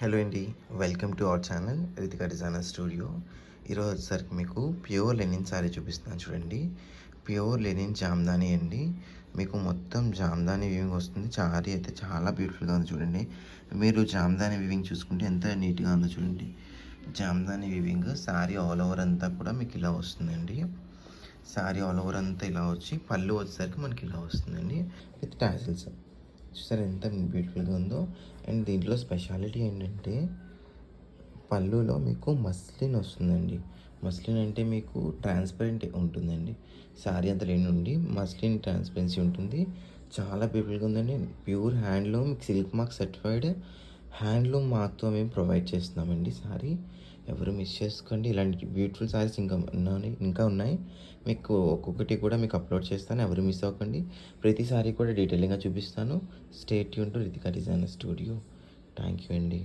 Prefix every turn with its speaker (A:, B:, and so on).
A: Hello అండి. Welcome to our channel Ritika designer studio. ఈరోజు వచ్చేసరికి మీకు ప్యూర్ లెనిన్ శారీ చూపిస్తున్నాను చూడండి. ప్యూర్ లెనిన్ జామ్దాని అండి. మీకు మొత్తం జామ్దాని వీవింగ్ వస్తుంది. శారీ అయితే చాలా బ్యూటిఫుల్గా ఉంది చూడండి. మీరు జామ్దాని వీవింగ్ చూసుకుంటే ఎంత నీట్గా ఉందో చూడండి. Jamdani weaving sari all over అంతా కూడా మీకు ఇలా వస్తుందండి. శారీ ఆల్ ఓవర్ అంతా ఇలా వచ్చి పళ్ళు వచ్చేసరికి మనకి ఇలా వస్తుందండి విత్ టాసిల్స్. చూసారా ఎంత బ్యూటిఫుల్గా ఉందో. అండ్ దీంట్లో స్పెషాలిటీ ఏంటంటే పళ్ళులో మీకు మస్లిన్ వస్తుందండి. మస్లిన్ అంటే మీకు ట్రాన్స్పరెంట్ ఉంటుందండి. శారీ అంతా లేని నుండి మస్లిన్ ట్రాన్స్పరెన్సీ ఉంటుంది. చాలా బ్యూటిఫుల్గా ఉందండి. Pure handloom silk mark certified handloom మార్క్తో మేము ప్రొవైడ్ చేస్తున్నామండి శారీ. ఎవరు మిస్ చేసుకోండి. ఇలాంటి బ్యూటిఫుల్ శారీస్ ఇంకా ఉన్నాయి. మీకు ఒక్కొక్కటి కూడా మీకు అప్లోడ్ చేస్తాను. ఎవరు మిస్ అవ్వకండి. ప్రతి శారీ కూడా డీటెయిలింగ్గా చూపిస్తాను. Stay tune to Ritika designer studio. Thank you అండి.